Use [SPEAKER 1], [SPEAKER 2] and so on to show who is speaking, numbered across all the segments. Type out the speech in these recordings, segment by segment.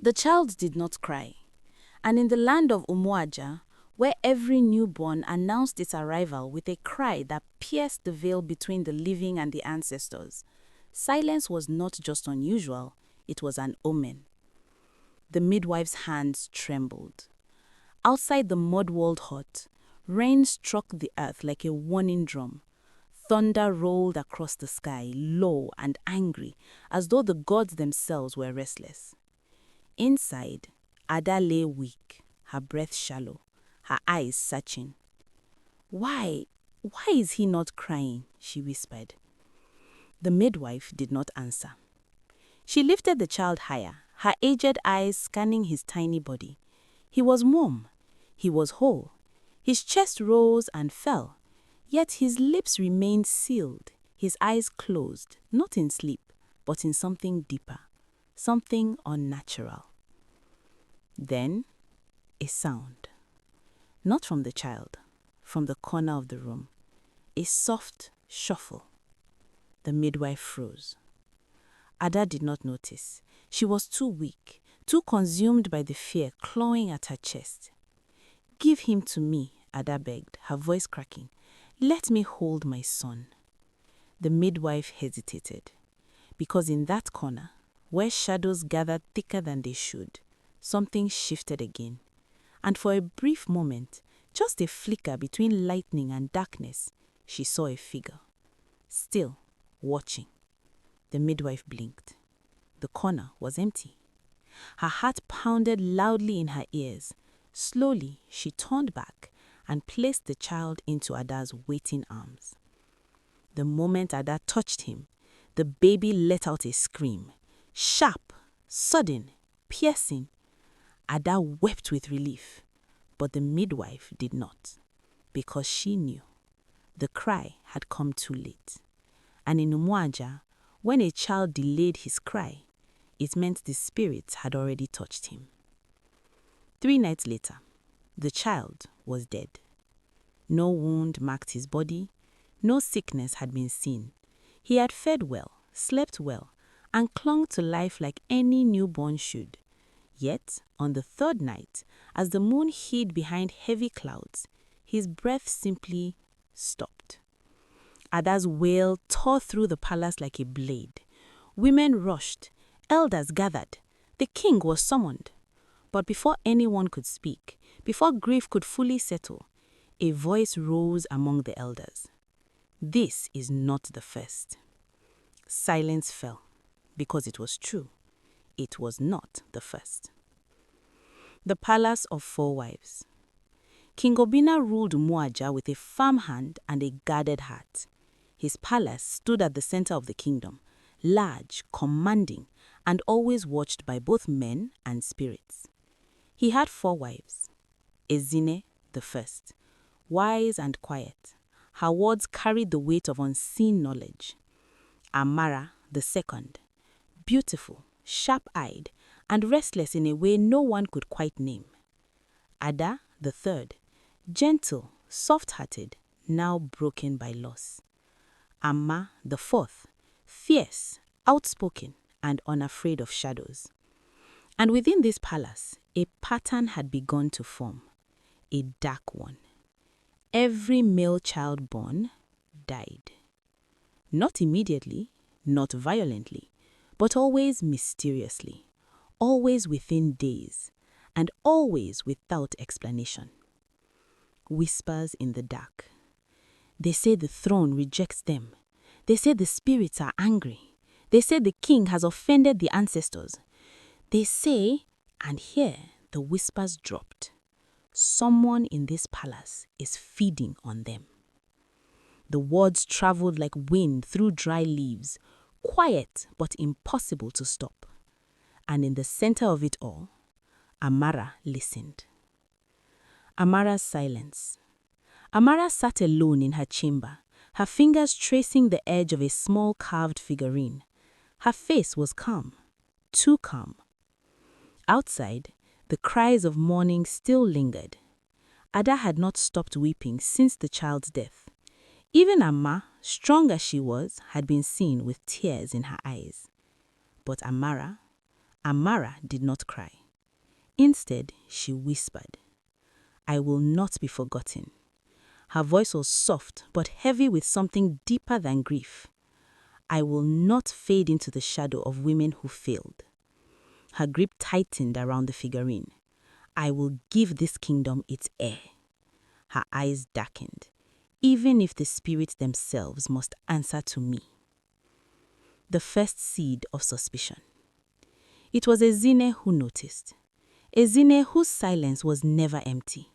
[SPEAKER 1] The child did not cry, and in the land of Umu-Aja, where every newborn announced its arrival with a cry that pierced the veil between the living and the ancestors, silence was not just unusual, it was an omen. The midwife's hands trembled. Outside the mud-walled hut, rain struck the earth like a warning drum. Thunder rolled across the sky, low and angry, as though the gods themselves were restless. Inside, Ada lay weak, her breath shallow, her eyes searching. Why is he not crying?" she whispered. The midwife did not answer. She lifted the child higher, her aged eyes scanning his tiny body. He was warm. He was whole. His chest rose and fell, yet his lips remained sealed, his eyes closed, not in sleep, but in something deeper, something unnatural. Then, a sound. Not from the child, from the corner of the room. A soft shuffle. The midwife froze. Ada did not notice. She was too weak, too consumed by the fear clawing at her chest. "Give him to me," Ada begged, her voice cracking. "Let me hold my son." The midwife hesitated, because in that corner, where shadows gathered thicker than they should, something shifted again. And for a brief moment, just a flicker between lightning and darkness, she saw a figure. Still, watching. The midwife blinked. The corner was empty. Her heart pounded loudly in her ears. Slowly, she turned back and placed the child into Ada's waiting arms. The moment Ada touched him, the baby let out a scream. Sharp, sudden, piercing. Ada wept with relief, but the midwife did not, because she knew. The cry had come too late. And in Umu-Aja, when a child delayed his cry, it meant the spirits had already touched him. 3 nights later, the child was dead. No wound marked his body, no sickness had been seen. He had fed well, slept well, and clung to life like any newborn should. Yet, on the 3rd night, as the moon hid behind heavy clouds, his breath simply stopped. Ada's wail tore through the palace like a blade. Women rushed, elders gathered, the king was summoned. But before anyone could speak, before grief could fully settle, a voice rose among the elders. "This is not the first." Silence fell, because it was true. It was not the first. The Palace of 4 Wives. King Obinna ruled Umu-Aja with a firm hand and a guarded heart. His palace stood at the center of the kingdom, large, commanding, and always watched by both men and spirits. He had 4 wives. Ezine, the first, wise and quiet. Her words carried the weight of unseen knowledge. Amara, the second, beautiful, sharp-eyed, and restless in a way no one could quite name. Ada, the third, gentle, soft-hearted, now broken by loss. Amma, the fourth, fierce, outspoken, and unafraid of shadows. And within this palace, a pattern had begun to form, a dark one. Every male child born died. Not immediately, not violently, but always mysteriously, always within days, and always without explanation. Whispers in the dark. They say the throne rejects them. They say the spirits are angry. They say the king has offended the ancestors. They say, and here the whispers dropped, someone in this palace is feeding on them. The words traveled like wind through dry leaves, quiet but impossible to stop. And in the center of it all, Amara listened. Amara's silence. Amara sat alone in her chamber, her fingers tracing the edge of a small carved figurine. Her face was calm, too calm. Outside, the cries of mourning still lingered. Ada had not stopped weeping since the child's death. Even Amma, strong as she was, had been seen with tears in her eyes. But Amara Amara did not cry. Instead, she whispered, "I will not be forgotten." Her voice was soft but heavy with something deeper than grief. "I will not fade into the shadow of women who failed." Her grip tightened around the figurine. "I will give this kingdom its heir." Her eyes darkened. "Even if the spirits themselves must answer to me." The first seed of suspicion. It was Ezine who noticed. Ezine whose silence was never empty.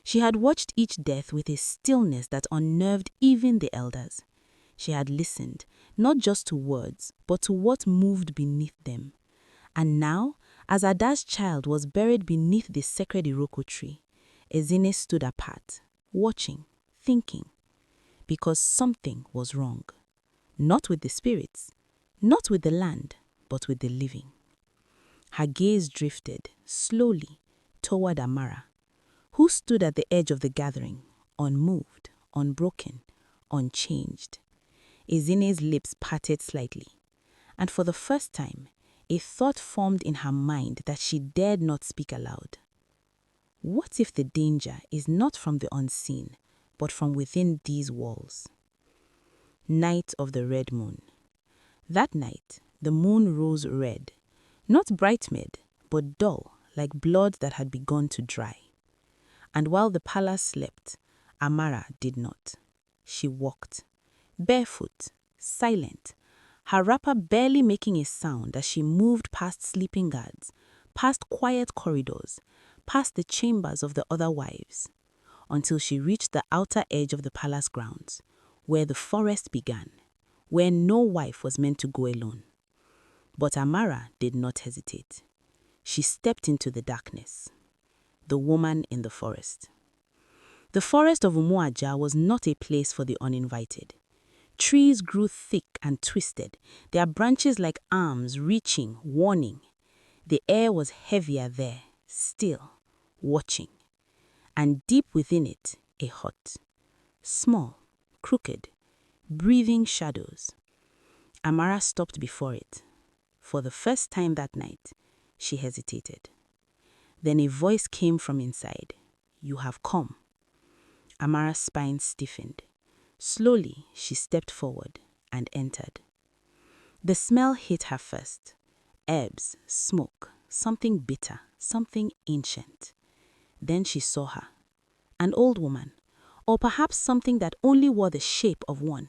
[SPEAKER 1] She had watched each death with a stillness that unnerved even the elders. She had listened, not just to words, but to what moved beneath them. And now, as Ada's child was buried beneath the sacred Iroko tree, Ezine stood apart, watching, thinking, because something was wrong. Not with the spirits, not with the land, but with the living. Her gaze drifted, slowly, toward Amara, who stood at the edge of the gathering, unmoved, unbroken, unchanged. Ezine's lips parted slightly, and for the first time, a thought formed in her mind that she dared not speak aloud. What if the danger is not from the unseen, but from within these walls? Night of the red moon. That night, the moon rose red, not bright red, but dull, like blood that had begun to dry. And while the palace slept, Amara did not. She walked, barefoot, silent, her wrapper barely making a sound as she moved past sleeping guards, past quiet corridors, past the chambers of the other wives, until she reached the outer edge of the palace grounds, where the forest began, where no wife was meant to go alone. But Amara did not hesitate. She stepped into the darkness. The woman in the forest. The forest of Umu-Aja was not a place for the uninvited. Trees grew thick and twisted, their branches like arms reaching, warning. The air was heavier there, still, watching. And deep within it, a hut. Small, crooked, breathing shadows. Amara stopped before it. For the first time that night, she hesitated. Then a voice came from inside. "You have come." Amara's spine stiffened. Slowly, she stepped forward and entered. The smell hit her first. Herbs, smoke, something bitter, something ancient. Then she saw her. An old woman, or perhaps something that only wore the shape of one.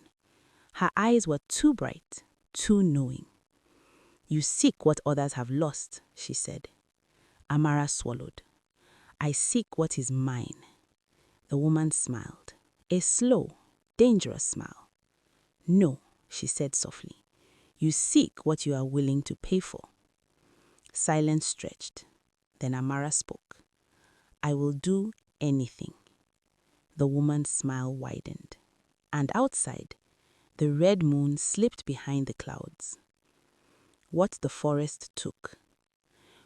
[SPEAKER 1] Her eyes were too bright, too knowing. "You seek what others have lost," she said. Amara swallowed. "I seek what is mine." The woman smiled, a slow, dangerous smile. "No," she said softly. "You seek what you are willing to pay for." Silence stretched. Then Amara spoke. "I will do anything." The woman's smile widened. And outside, the red moon slipped behind the clouds. What the forest took.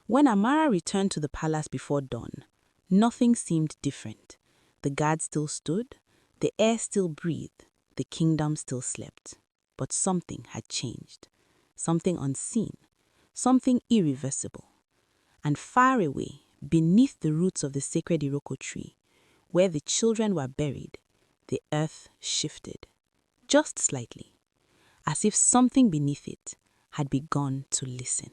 [SPEAKER 1] When Amara returned to the palace before dawn, nothing seemed different. The guards still stood, the air still breathed, the kingdom still slept. But something had changed. Something unseen, something irreversible. And far away, beneath the roots of the sacred Iroko tree, where the children were buried, the earth shifted, just slightly, as if something beneath it had begun to listen.